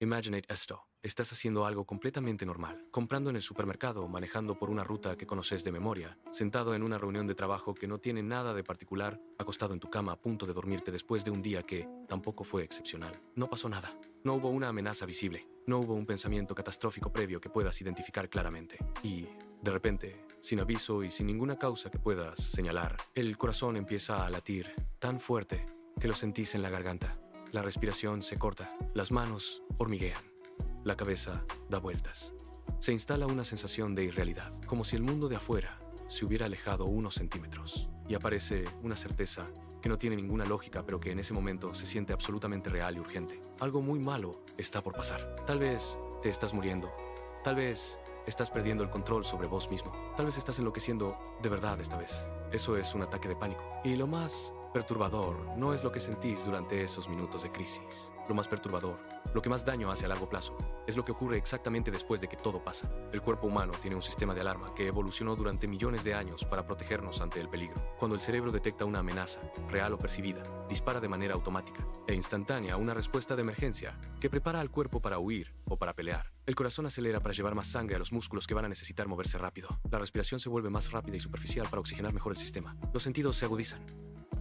Imaginate esto. Estás haciendo algo completamente normal. Comprando en el supermercado, manejando por una ruta que conoces de memoria, sentado en una reunión de trabajo que no tiene nada de particular, acostado en tu cama a punto de dormirte después de un día que tampoco fue excepcional. No pasó nada. No hubo una amenaza visible. No hubo un pensamiento catastrófico previo que puedas identificar claramente. Y, de repente, sin aviso y sin ninguna causa que puedas señalar, el corazón empieza a latir tan fuerte que lo sentís en la garganta. La respiración se corta, las manos hormiguean, la cabeza da vueltas. Se instala una sensación de irrealidad, como si el mundo de afuera se hubiera alejado unos centímetros. Y aparece una certeza que no tiene ninguna lógica, pero que en ese momento se siente absolutamente real y urgente. Algo muy malo está por pasar. Tal vez te estás muriendo. Tal vez estás perdiendo el control sobre vos mismo. Tal vez estás enloqueciendo de verdad esta vez. Eso es un ataque de pánico. Y lo más perturbador no es lo que sentís durante esos minutos de crisis. Lo más perturbador, lo que más daño hace a largo plazo, es lo que ocurre exactamente después de que todo pasa. El cuerpo humano tiene un sistema de alarma que evolucionó durante millones de años para protegernos ante el peligro. Cuando el cerebro detecta una amenaza, real o percibida, dispara de manera automática e instantánea una respuesta de emergencia que prepara al cuerpo para huir o para pelear. El corazón acelera para llevar más sangre a los músculos que van a necesitar moverse rápido. La respiración se vuelve más rápida y superficial para oxigenar mejor el sistema. Los sentidos se agudizan.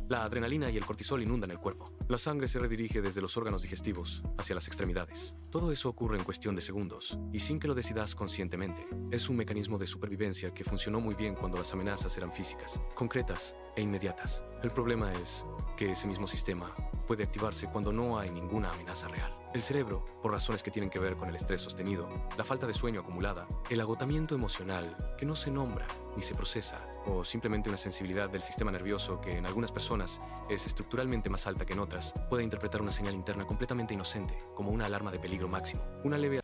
La adrenalina y el cortisol inundan el cuerpo. La sangre se redirige desde los órganos digestivos hacia las extremidades. Todo eso ocurre en cuestión de segundos, y sin que lo decidas conscientemente. Es un mecanismo de supervivencia que funcionó muy bien cuando las amenazas eran físicas, concretas e inmediatas. El problema es que ese mismo sistema puede activarse cuando no hay ninguna amenaza real. El cerebro, por razones que tienen que ver con el estrés sostenido, la falta de sueño acumulada, el agotamiento emocional que no se nombra ni se procesa, o simplemente una sensibilidad del sistema nervioso que en algunas personas es estructuralmente más alta que en otras, puede interpretar una señal interna completamente inocente como una alarma de peligro máximo. Una leve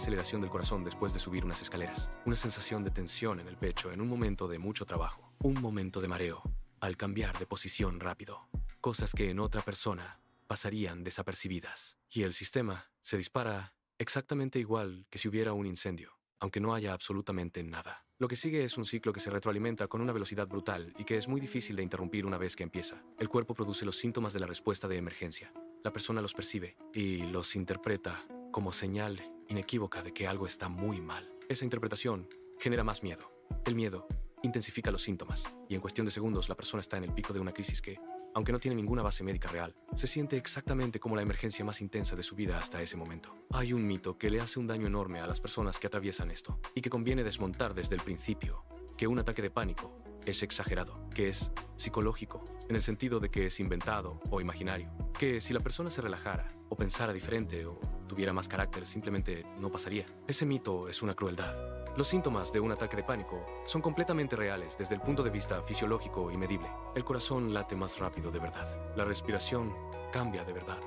aceleración del corazón después de subir unas escaleras. Una sensación de tensión en el pecho en un momento de mucho trabajo. Un momento de mareo al cambiar de posición rápido. Cosas que en otra persona pasarían desapercibidas. Y el sistema se dispara exactamente igual que si hubiera un incendio, aunque no haya absolutamente nada. Lo que sigue es un ciclo que se retroalimenta con una velocidad brutal y que es muy difícil de interrumpir una vez que empieza. El cuerpo produce los síntomas de la respuesta de emergencia. La persona los percibe y los interpreta como señal inequívoca de que algo está muy mal. Esa interpretación genera más miedo. El miedo intensifica los síntomas, y en cuestión de segundos la persona está en el pico de una crisis que, aunque no tiene ninguna base médica real, se siente exactamente como la emergencia más intensa de su vida hasta ese momento. Hay un mito que le hace un daño enorme a las personas que atraviesan esto, y que conviene desmontar desde el principio, que un ataque de pánico es exagerado, que es psicológico, en el sentido de que es inventado o imaginario, que si la persona se relajara, o pensara diferente, o tuviera más carácter, simplemente no pasaría. Ese mito es una crueldad. Los síntomas de un ataque de pánico son completamente reales desde el punto de vista fisiológico y medible. El corazón late más rápido de verdad. La respiración cambia de verdad.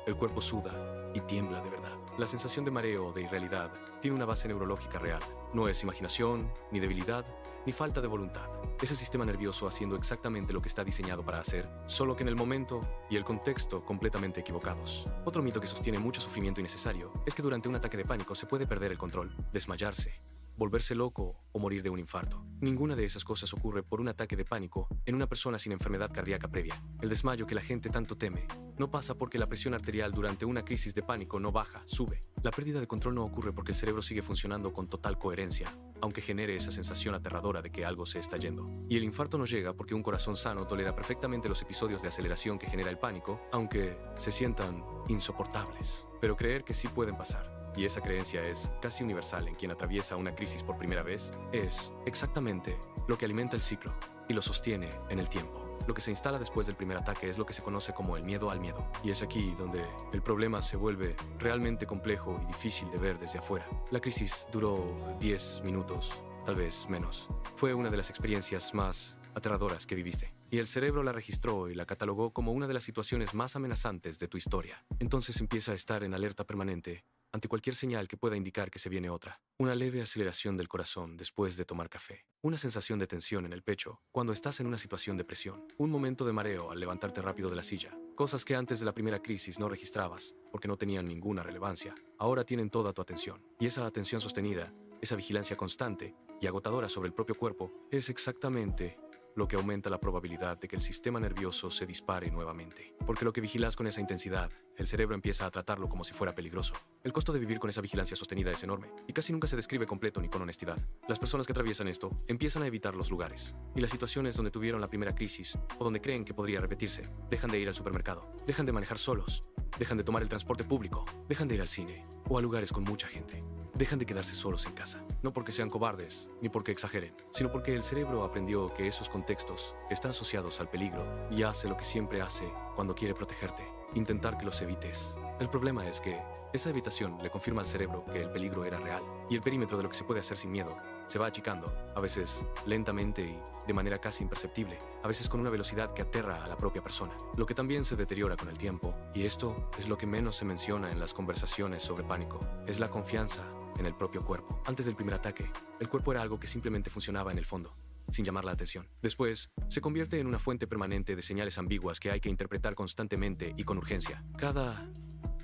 El cuerpo suda y tiembla de verdad. La sensación de mareo o de irrealidad tiene una base neurológica real. No es imaginación, ni debilidad, ni falta de voluntad. Es el sistema nervioso haciendo exactamente lo que está diseñado para hacer, solo que en el momento y el contexto completamente equivocados. Otro mito que sostiene mucho sufrimiento innecesario es que durante un ataque de pánico se puede perder el control, desmayarse, volverse loco o morir de un infarto. Ninguna de esas cosas ocurre por un ataque de pánico en una persona sin enfermedad cardíaca previa. El desmayo que la gente tanto teme no pasa porque la presión arterial durante una crisis de pánico no baja, sube. La pérdida de control no ocurre porque el cerebro sigue funcionando con total coherencia, aunque genere esa sensación aterradora de que algo se está yendo. Y el infarto no llega porque un corazón sano tolera perfectamente los episodios de aceleración que genera el pánico, aunque se sientan insoportables. Pero creer que sí pueden pasar, y esa creencia es casi universal en quien atraviesa una crisis por primera vez, es exactamente lo que alimenta el ciclo y lo sostiene en el tiempo. Lo que se instala después del primer ataque es lo que se conoce como el miedo al miedo. Y es aquí donde el problema se vuelve realmente complejo y difícil de ver desde afuera. La crisis duró 10 minutos, tal vez menos. Fue una de las experiencias más aterradoras que viviste. Y el cerebro la registró y la catalogó como una de las situaciones más amenazantes de tu historia. Entonces empieza a estar en alerta permanente ante cualquier señal que pueda indicar que se viene otra. Una leve aceleración del corazón después de tomar café. Una sensación de tensión en el pecho cuando estás en una situación de presión. Un momento de mareo al levantarte rápido de la silla. Cosas que antes de la primera crisis no registrabas porque no tenían ninguna relevancia. Ahora tienen toda tu atención. Y esa atención sostenida, esa vigilancia constante, y agotadora sobre el propio cuerpo es exactamente lo que aumenta la probabilidad de que el sistema nervioso se dispare nuevamente. Porque lo que vigilas con esa intensidad, el cerebro empieza a tratarlo como si fuera peligroso. El costo de vivir con esa vigilancia sostenida es enorme, y casi nunca se describe completo ni con honestidad. Las personas que atraviesan esto empiezan a evitar los lugares, y las situaciones donde tuvieron la primera crisis, o donde creen que podría repetirse, dejan de ir al supermercado, dejan de manejar solos, dejan de tomar el transporte público, dejan de ir al cine, o a lugares con mucha gente. Dejan de quedarse solos en casa, no porque sean cobardes, ni porque exageren, sino porque el cerebro aprendió que esos contextos están asociados al peligro y hace lo que siempre hace cuando quiere protegerte, intentar que los evites. El problema es que esa evitación le confirma al cerebro que el peligro era real, y el perímetro de lo que se puede hacer sin miedo se va achicando, a veces lentamente y de manera casi imperceptible, a veces con una velocidad que aterra a la propia persona, lo que también se deteriora con el tiempo, y esto es lo que menos se menciona en las conversaciones sobre pánico, es la confianza en el propio cuerpo. Antes del primer ataque, el cuerpo era algo que simplemente funcionaba en el fondo, sin llamar la atención. Después, se convierte en una fuente permanente de señales ambiguas que hay que interpretar constantemente y con urgencia. Cada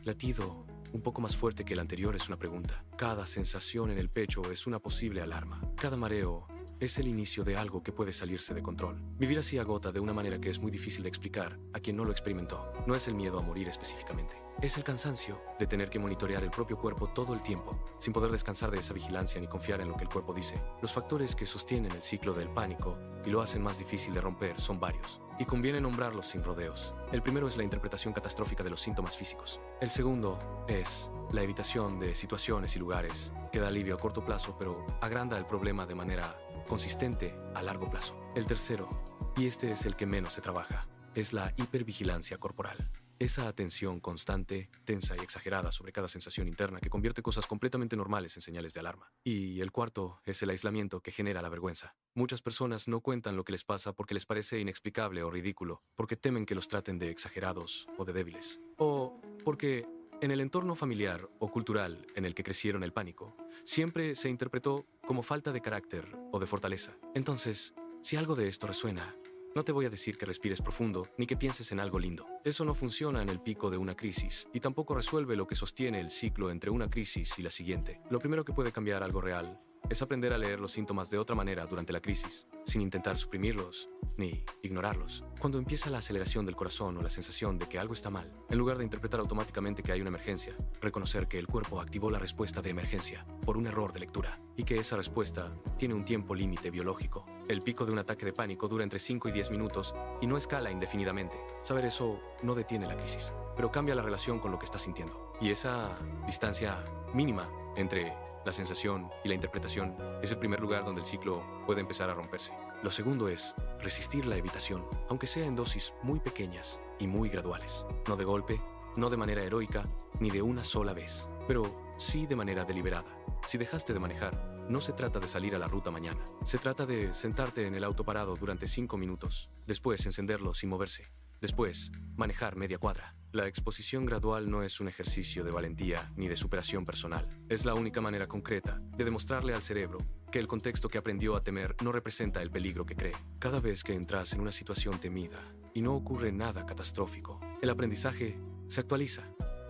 latido un poco más fuerte que el anterior es una pregunta. Cada sensación en el pecho es una posible alarma. Cada mareo es el inicio de algo que puede salirse de control. Vivir así agota de una manera que es muy difícil de explicar a quien no lo experimentó. No es el miedo a morir específicamente. Es el cansancio de tener que monitorear el propio cuerpo todo el tiempo, sin poder descansar de esa vigilancia ni confiar en lo que el cuerpo dice. Los factores que sostienen el ciclo del pánico y lo hacen más difícil de romper son varios, y conviene nombrarlos sin rodeos. El primero es la interpretación catastrófica de los síntomas físicos. El segundo es la evitación de situaciones y lugares, que da alivio a corto plazo, pero agranda el problema de manera consistente a largo plazo. El tercero, y este es el que menos se trabaja, es la hipervigilancia corporal. Esa atención constante, tensa y exagerada sobre cada sensación interna que convierte cosas completamente normales en señales de alarma. Y el cuarto es el aislamiento que genera la vergüenza. Muchas personas no cuentan lo que les pasa porque les parece inexplicable o ridículo, porque temen que los traten de exagerados o de débiles. O porque en el entorno familiar o cultural en el que crecieron el pánico, siempre se interpretó como falta de carácter o de fortaleza. Entonces, si algo de esto resuena, no te voy a decir que respires profundo ni que pienses en algo lindo. Eso no funciona en el pico de una crisis y tampoco resuelve lo que sostiene el ciclo entre una crisis y la siguiente. Lo primero que puede cambiar algo real es aprender a leer los síntomas de otra manera durante la crisis, sin intentar suprimirlos ni ignorarlos. Cuando empieza la aceleración del corazón o la sensación de que algo está mal, en lugar de interpretar automáticamente que hay una emergencia, reconocer que el cuerpo activó la respuesta de emergencia por un error de lectura y que esa respuesta tiene un tiempo límite biológico. El pico de un ataque de pánico dura entre 5 y 10 minutos y no escala indefinidamente. Saber eso no detiene la crisis, pero cambia la relación con lo que estás sintiendo. Y esa distancia mínima entre la sensación y la interpretación es el primer lugar donde el ciclo puede empezar a romperse. Lo segundo es resistir la evitación, aunque sea en dosis muy pequeñas y muy graduales. No de golpe, no de manera heroica, ni de una sola vez, pero sí de manera deliberada. Si dejaste de manejar, no se trata de salir a la ruta mañana. Se trata de sentarte en el auto parado durante 5 minutos, después encenderlo sin moverse, después manejar media cuadra. La exposición gradual no es un ejercicio de valentía ni de superación personal. Es la única manera concreta de demostrarle al cerebro que el contexto que aprendió a temer no representa el peligro que cree. Cada vez que entras en una situación temida y no ocurre nada catastrófico, el aprendizaje se actualiza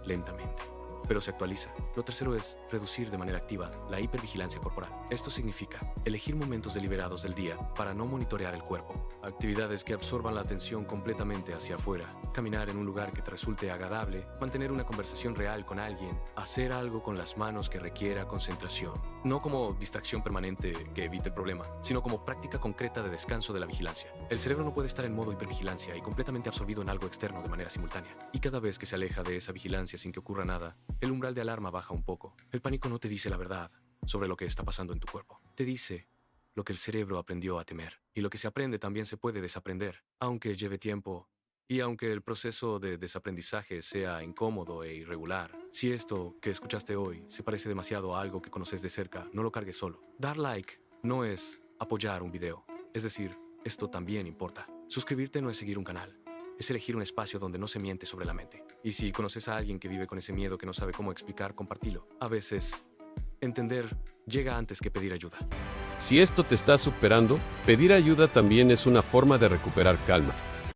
lentamente, pero se actualiza. Lo tercero es reducir de manera activa la hipervigilancia corporal. Esto significa elegir momentos deliberados del día para no monitorear el cuerpo. Actividades que absorban la atención completamente hacia afuera. Caminar en un lugar que te resulte agradable, mantener una conversación real con alguien, hacer algo con las manos que requiera concentración. No como distracción permanente que evite el problema, sino como práctica concreta de descanso de la vigilancia. El cerebro no puede estar en modo hipervigilancia y completamente absorbido en algo externo de manera simultánea. Y cada vez que se aleja de esa vigilancia sin que ocurra nada, el umbral de alarma baja un poco. El pánico no te dice la verdad sobre lo que está pasando en tu cuerpo. Te dice lo que el cerebro aprendió a temer. Y lo que se aprende también se puede desaprender, aunque lleve tiempo. Y aunque el proceso de desaprendizaje sea incómodo e irregular, si esto que escuchaste hoy se parece demasiado a algo que conoces de cerca, no lo cargues solo. Dar like no es apoyar un video. Es decir, esto también importa. Suscribirte no es seguir un canal. Es elegir un espacio donde no se miente sobre la mente. Y si conoces a alguien que vive con ese miedo que no sabe cómo explicar, compartilo. A veces, entender llega antes que pedir ayuda. Si esto te está superando, pedir ayuda también es una forma de recuperar calma.